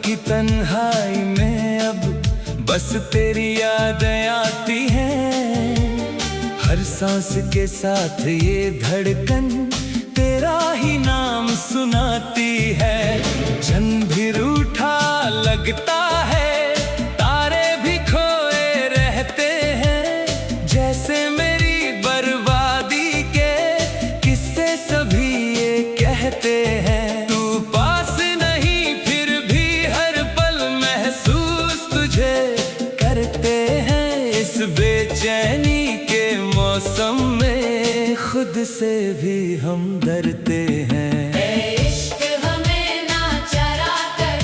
की तन्हाई में अब बस तेरी यादें आती हैं। हर सांस के साथ ये धड़कन तेरा ही नाम सुनाती है। चंद भी रूठा लगता है, तारे भी खोए रहते हैं। जैसे मेरी बर्बादी के किस्से सभी ये कहते हैं। तू पास नहीं फिर भी हर पल महसूस तुझे करते हैं। इस बेचैनी के मौसम में खुद से भी हम डरते हैं। इश्क हमें ना चरा कर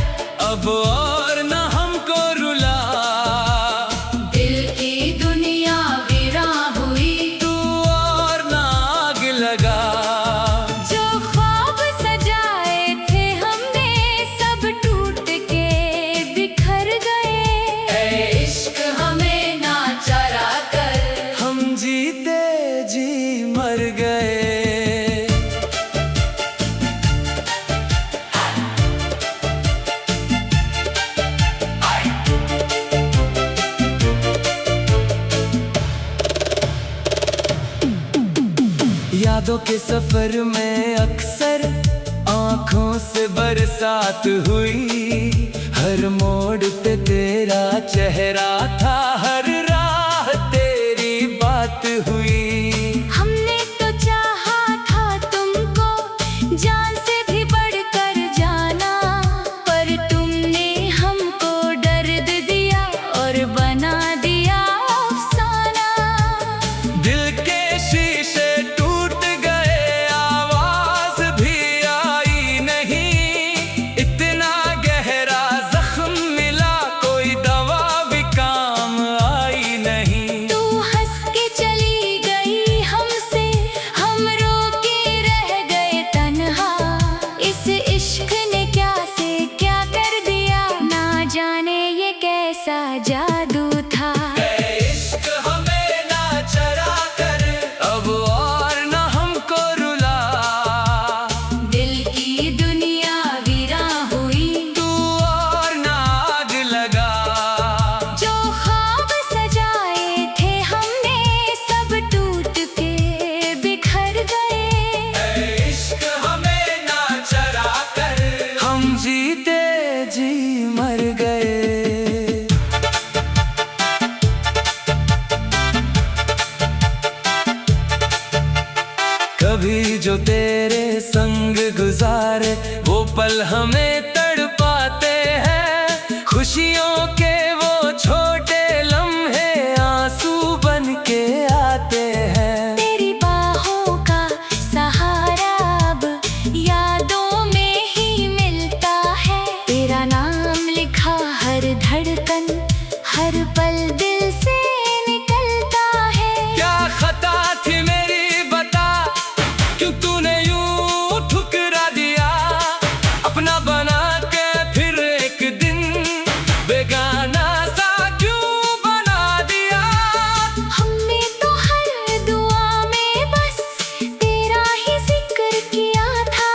अब और न हमको रुला, दिल की दुनिया वीरान हुई। तू और न आग लगा। जो ख्वाब सजाए थे हमने सब टूट के बिखर गए। इश्क हमें ना चरा कर हम जीते जी मर गए। यादों के सफर में अक्सर आंखों से बरसात हुई। हर मोड़ पे तेरा चेहरा था, हर राह तेरी बात हुई। हमने तो चाहा था तुमको जान से भी बढ़कर जाना, पर तुमने हमको दर्द दिया और बना दिया अफसाना। दिल के शीशे टूट गए, आवाज भी आई नहीं। इतना गहरा जख्म मिला, कोई दवा भी काम आई नहीं। तू हंस के चली गई हमसे, हम रो के रह गए तन्हा। इस इश्क ने क्या से क्या कर दिया, ना जाने ये कैसा जादू था। इश्क हमें ना चरा कर अब और न हमको रुला। दिल की दुनिया वीरान हुई। तू और न आग लगा। जो ख्वाब सजाए थे हमने सब टूट के बिखर गए। इश्क हमें ना चरा कर हम जीते जी मर गए। कभी जो तेरे संग गुजारे वो पल हमें तड़पाते हैं। खुशियों के वो छोटे लम्हे आंसू बन के आते हैं। तेरी बाहों का सहारा अब यादों में ही मिलता है। तेरा नाम लिखा हर धड़कन हर पल दिल से निकलता है। क्या खता थी मेरी बता, क्यों तूने यूं ठुकरा दिया। अपना बना के फिर एक दिन बेगाना सा क्यों बना दिया। हमने तो हर दुआ में बस तेरा ही जिक्र किया था।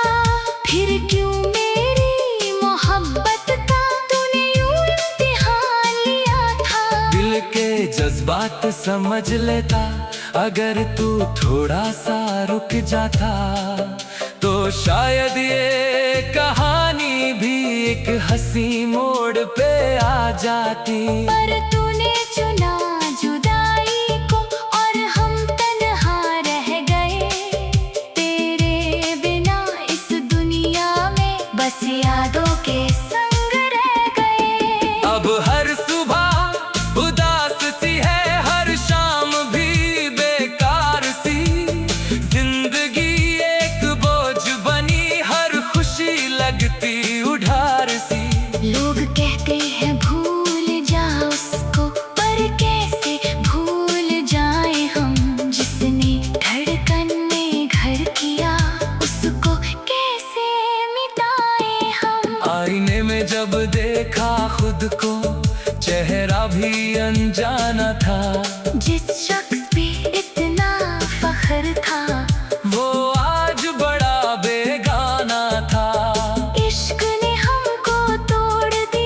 फिर क्यों मेरी मोहब्बत का तूने यूं इम्तिहान लिया था। दिल के जज्बात समझ लेता, अगर तू थोड़ा सा रुक जाता तो शायद ये कहानी भी एक हंसी मोड़ पे आ जाती। पर तूने चुना जुदाई को और हम तन्हा रह गए। तेरे बिना इस दुनिया में बस यादों के संग रह गए। अब हर सुबह उदास सी है, हर शाम भी बेकार सी। जिंदगी एक बोझ बनी, हर खुशी लगती उधार सी। लोग कहते हैं भूल जा उसको, पर कैसे भूल जाए हम। जिसने धड़कन में घर किया उसको कैसे मिटाए हम। आईने में जब देखा खुद को, चेहरा भी अनजाना था। जिस शख्स पे इतना फख्र था वो आज बड़ा बेगाना था। इश्क ने हमको तोड़ दिया।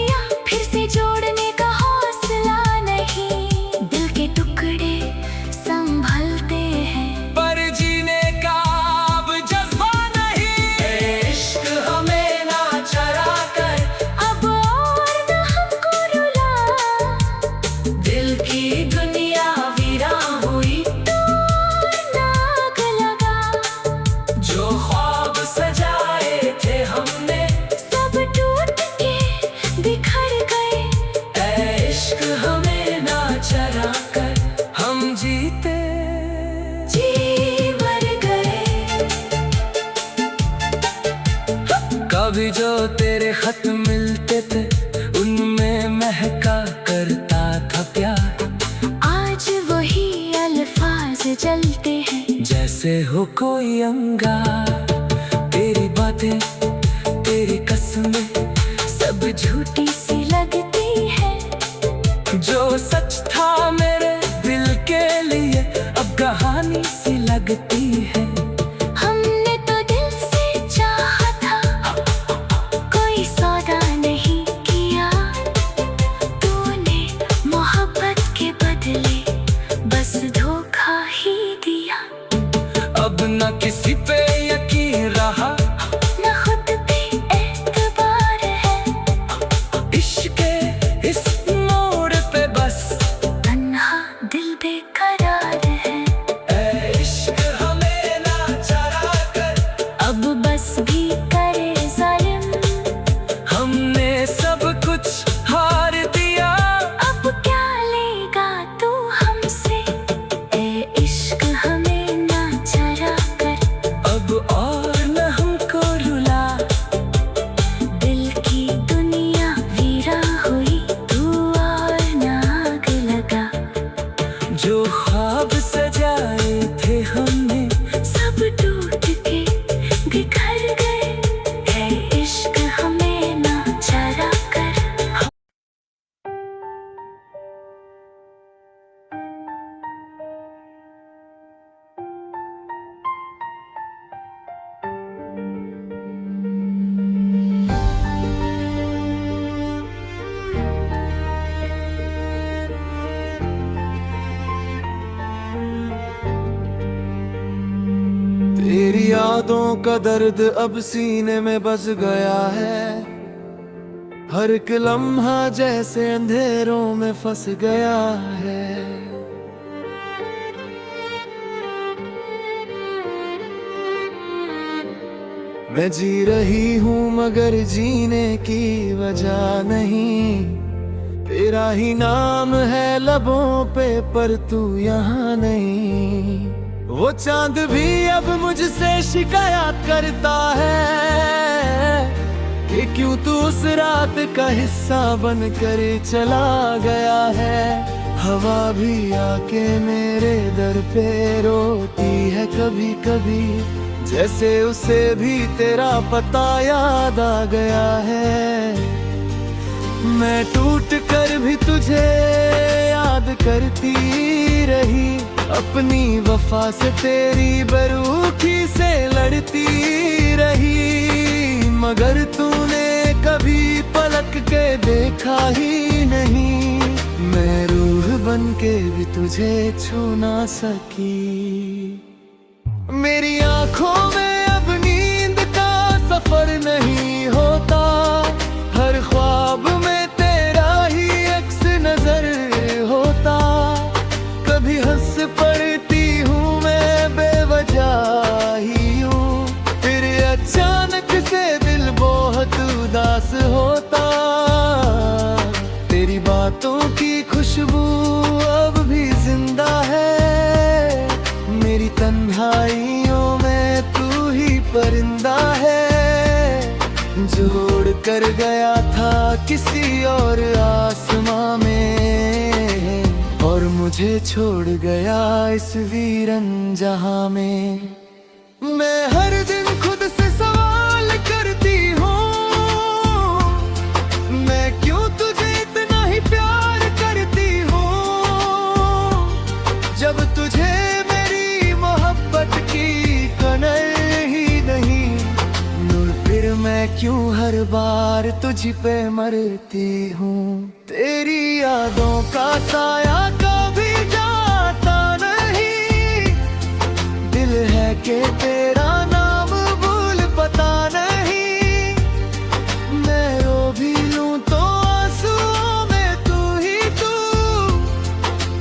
भी जो तेरे खत मिलते थे उनमें महका करता था प्यार। आज वही अल्फाज जलते हैं जैसे हो कोई अंगार। तेरी बातें तेरी कसमें सब झूठी सी लगती है। जो सच था मेरे दिल के लिए अब कहानी सी लगती है। हमने तो दिल से चाहा था, कोई सौदा नहीं किया। तूने मोहब्बत के बदले बस धोखा ही दिया। अब न किसी पे यकीन रहा, न खुद पे एतबार है। इश्क के इस मोड़ पे बस तन्हा दिल बेकरार है। ऐ इश्क हमें ना चरा कर, अब बस भी करे जालिम। हमने सब कुछ हार दिया। अब क्या लेगा तू हमसे, ए इश्क हमें ना चरा कर। अब और न हमको रुला, दिल की दुनिया वीरा हुई, तू और ना आग लगा। जो ख्वाब सजाए थे हमने सब टूट के बिखर गए, है इश्क हमें ना चरा कर। तेरी यादों का दर्द अब सीने में बस गया है। हर एक लम्हा जैसे अंधेरों में फंस गया है। मैं जी रही हूँ मगर जीने की वजह नहीं। तेरा ही नाम है लबों पे पर तू यहाँ नहीं। वो चांद भी अब मुझसे शिकायत करता है कि क्यों तू उस रात का हिस्सा बन कर चला गया है। हवा भी आके मेरे दर पे रोती है कभी कभी, जैसे उसे भी तेरा पता याद आ गया है। मैं टूट कर भी तुझे याद करती रही, अपनी वफा से तेरी बरूखी से लड़ती रही। मगर तूने कभी पलक के देखा ही नहीं। मैं रूह बन के भी तुझे छू ना सकी। मेरी आंखों में अब नींद का सफर नहीं होता। हर ख्वाब में तेरा ही अक्स नजर होता। कभी हंस पड़ती हूँ मैं बेवजह ही हूँ, फिर अचानक से दिल बहुत उदास होता। तेरी बातों की खुशबू अब भी जिंदा है। मेरी तन्हाइयों में तू ही परिंदा है, जोड़ कर गया था किसी और आसमां में, और मुझे छोड़ गया इस वीरन जहां में। मैं हर दिन खुद से सवाल करती हूँ, मैं क्यों तुझे इतना ही प्यार करती हूँ। जब तुझे मेरी मोहब्बत की कदर ही नहीं, फिर मैं क्यों हर बार तुझ पे मरती हूँ। तेरी यादों का साया कभी जाता नहीं। दिल है कि तेरा नाम भूल पता नहीं। मैं रो भी लूं तो आंसुओं में तू ही तू।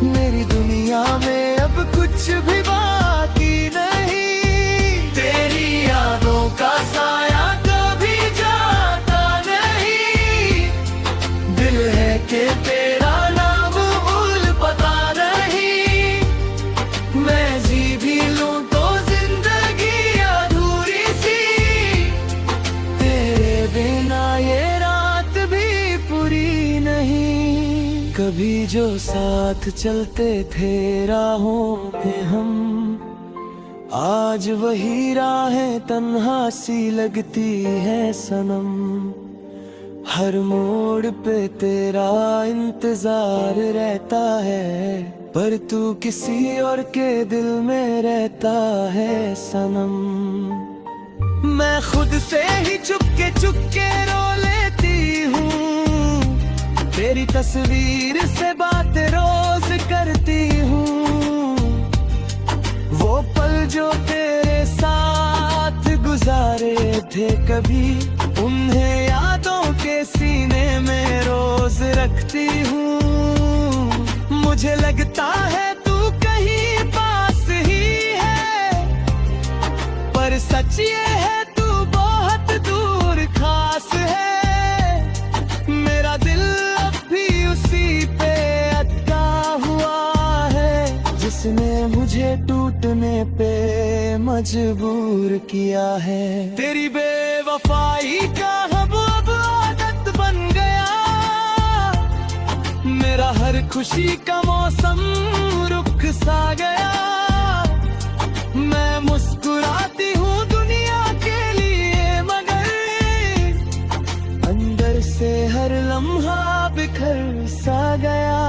मेरी दुनिया में अब कुछ भी बाकी नहीं। तेरी यादों का साया कभी जाता नहीं। दिल है कि तेरा नाम भूल पता नहीं। मैं जी भी लूं तो जिंदगी अधूरी सी। तेरे कभी जो साथ चलते थे राहों में हम, आज वही राहें तन्हा सी लगती है सनम। हर मोड़ पे तेरा इंतजार रहता है, पर तू किसी और के दिल में रहता है सनम। मैं खुद से ही चुपके रो लेती हूँ, तेरी तस्वीर से बात रोज करती हूँ। वो पल जो तेरे साथ गुजारे थे कभी, उन्हें यादों के सीने में रोज रखती हूँ। मुझे लगता है तू कहीं पास ही है, पर सच ये है तू बहुत दूर खास है। मेरा दिल अब भी उसी पे अटका हुआ है, जिसने मुझे टूटने पे मजबूर किया है। तेरी बेवफाई का अब आदत बन गया, मेरा हर खुशी का मौसम रुक सा गया। मैं मुस्कुराती हूँ दुनिया के लिए, मगर अंदर से हर लम्हा बिखर सा गया।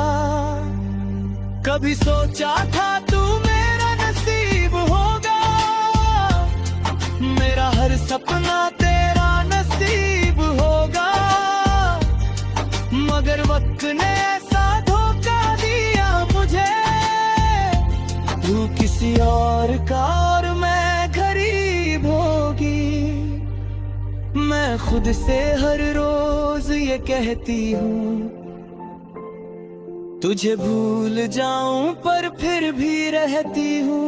कभी सोचा था तू मेरा नसीब होगा, मेरा हर सपना तेरा नसीब होगा, मगर वक्त ने ऐसा धोखा दिया मुझे। तू किसी और का और मैं गरीब होगी। मैं खुद से हर रोज ये कहती हूँ, तुझे भूल जाऊं पर फिर भी रहती हूँ।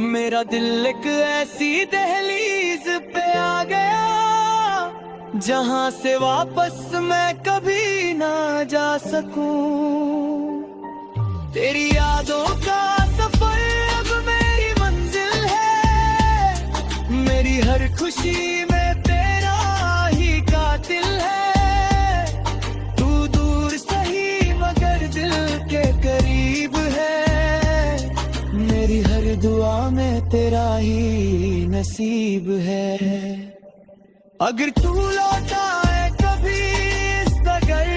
मेरा दिल एक ऐसी दहलीज पे आ गया, जहां से वापस मैं कभी ना जा सकूं। तेरी यादों का सफर अब मेरी मंजिल है, मेरी हर खुशी में तेरा ही कातिल है। तू दूर सही मगर दिल के करीब है, मेरी हर दुआ में तेरा ही नसीब है। अगर तू लौटा है कभी इस नगर,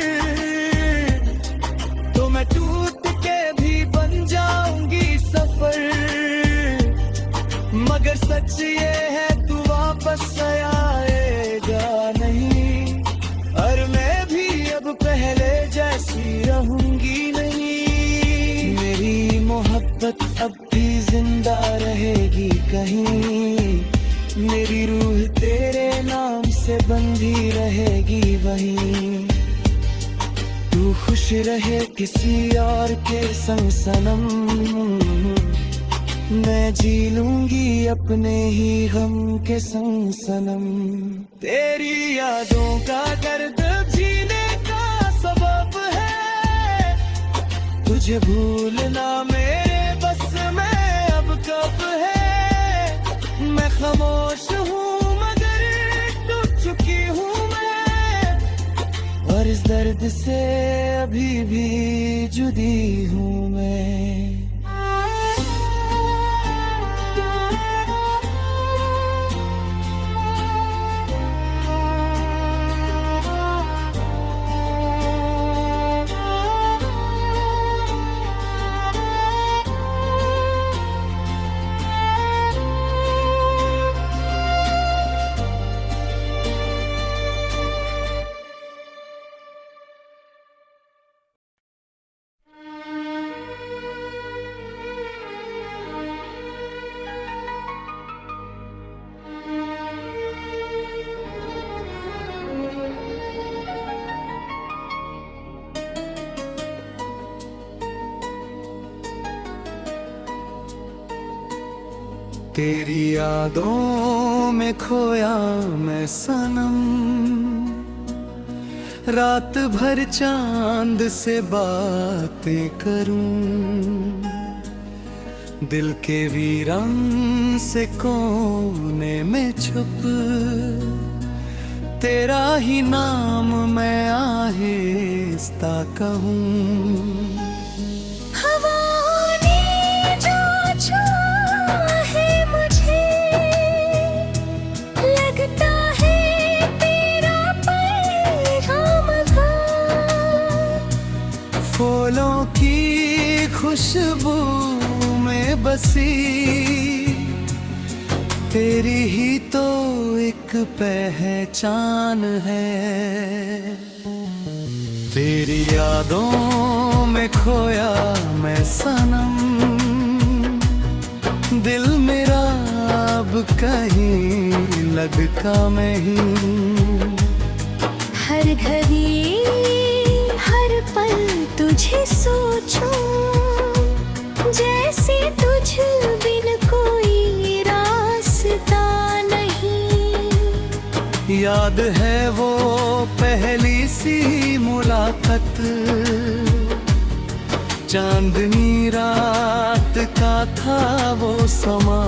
तो मैं टूट के भी बन जाऊंगी सफर। मगर सच ये है तू वापस आएगा नहीं, और मैं भी अब पहले जैसी रहूंगी नहीं। मेरी मोहब्बत अब भी जिंदा रहेगी कहीं, मेरी रूह तेरे नाम से बंधी रहेगी वहीं। तू खुश रहे किसी और के संग सनम, मैं जी लूंगी अपने ही गम के संग सनम। तेरी यादों का दर्द जीने का सबब है, तुझे भूलना मेरे बस में अब कब है। मैं खामोश हूँ मगर टूट चुकी हूँ मैं, और इस दर्द से अभी भी जुदी हूँ मैं। तेरी यादों में खोया मैं सनम, रात भर चांद से बातें करूं, दिल के वीरान से कोने में छुप तेरा ही नाम मैं आहे रास्ता कहूँ। हवाओं ने जो छुआ है मुझे, लगता है तेरा पैगाम था। फूलों की खुशबू में बसी तेरी ही तो एक पहचान है। तेरी यादों में खोया मैं सनम, दिल मेरा अब कहीं लगता मैं ही। हर घड़ी हर पल तुझे सोचूं, जैसे तुझ बिन कोई रास्ता नहीं। याद है वो पहली सी मुलाकात, चांदनी रात का था वो समा।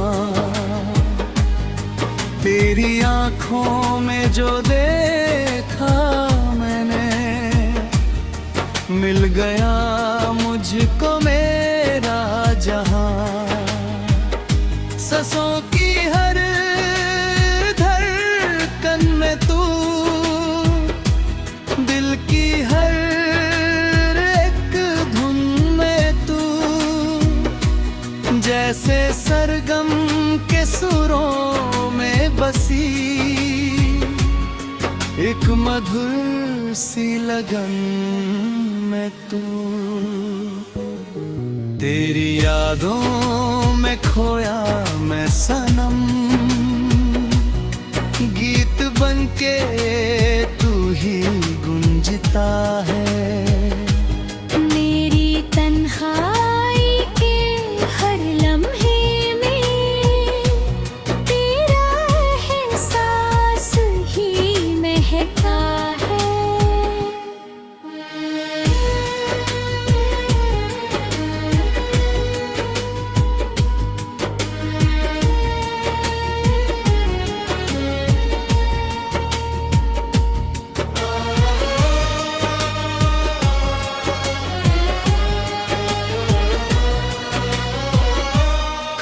तेरी आंखों में जो देखा मैंने, मिल गया मुझको मेरा जहां। सांसों की हर धड़कन में तू, दिल की हर एक धुन में तू, जैसे सरगम के सुरों में बसी एक मधुर सी लगन में तू। तेरी यादों में खोया मैं सनम, गीत बनके तू ही गुंजता है। मेरी तन्हाई के हर लम्हे में तेरा एहसास ही महका है।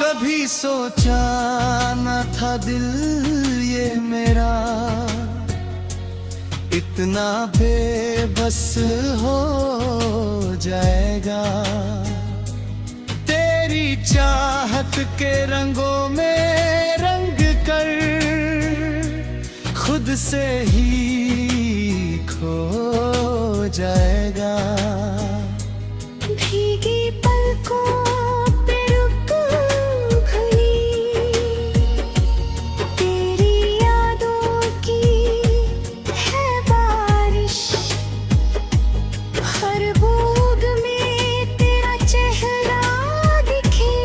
कभी सोचा न था दिल ये मेरा इतना बेबस हो जाएगा। तेरी चाहत के रंगों में रंग कर खुद से ही खो जाएगा। भीगी पलकों पे रुक गई, तेरी यादों की है बारिश। हर बूंद में तेरा चेहरा दिखे,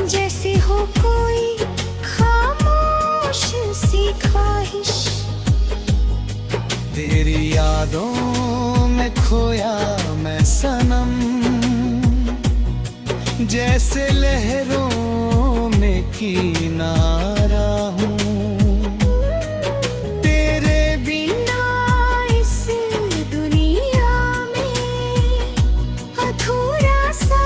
जैसे हो कोई खामोश सी ख्वाहिश। तेरी यादों में खोया मैं सनम, जैसे लहरों में किनारा हूँ। तेरे बिना इस दुनिया में अधूरा सा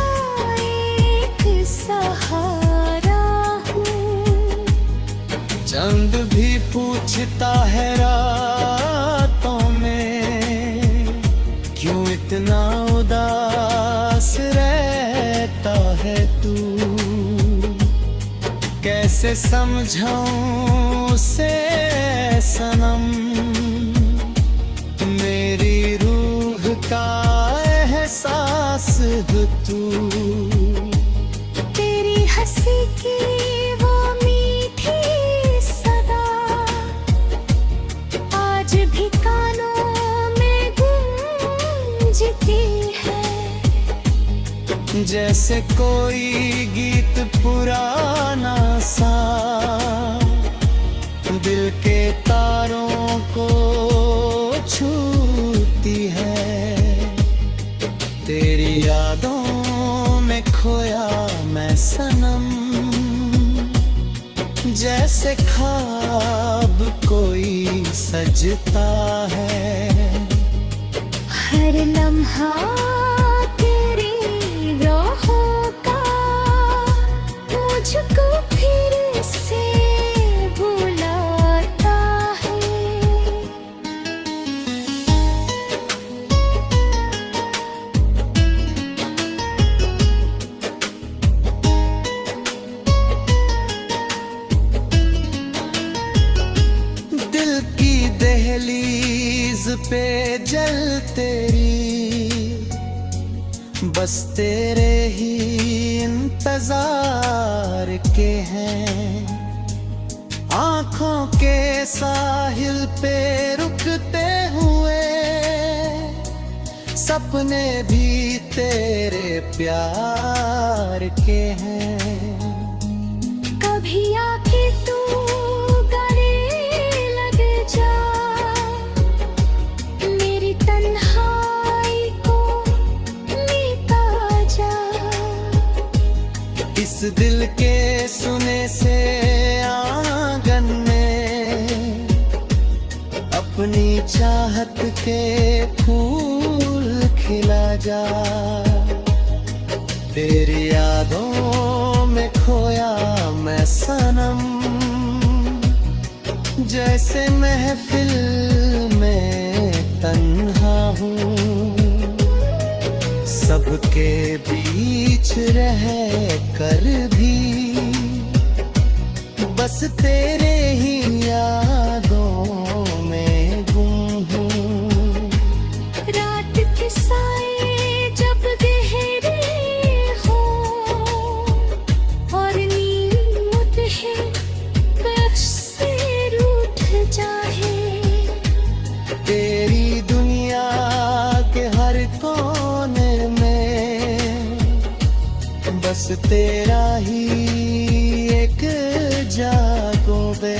एक सहारा हूँ। चंद भी पूछता है रातों में, क्यों इतना उदास रहता है तू। कैसे समझाऊं उसे सनम, मेरी रूह का एहसास है तू। तेरी हंसी की वो मीठी सदा आज भी कानों में गूंजती है। जैसे कोई गीत पुराना सा दिल के तारों को छूती है। तेरी यादों में खोया मैं सनम, जैसे ख्वाब कोई सजता है। लम्हा तेरी राहों का मुझको फिर से बुलाता है। दिल की दहलीज पे जल तेरी, बस तेरे ही इंतजार के हैं। आंखों के साहिल पे रुकते हुए सपने भी तेरे प्यार के हैं। कभी आके तू गले लग जा, मेरी तन्हाई को मीटा जा। इस दिल के सुने से आंगन में अपनी चाहत के फूल खिला जा। तेरी यादों में खोया मैं सनम, जैसे महफिल में तन्हा हूँ। सबके बीच रह कर भी बस तेरे ही यादों में गुम हूँ। रात के साए जब गहरे हो और नींद मुझे बस से रूठ जाए। तेरी दुनिया के हर कोने में बस तेरा ही एक जागो बे।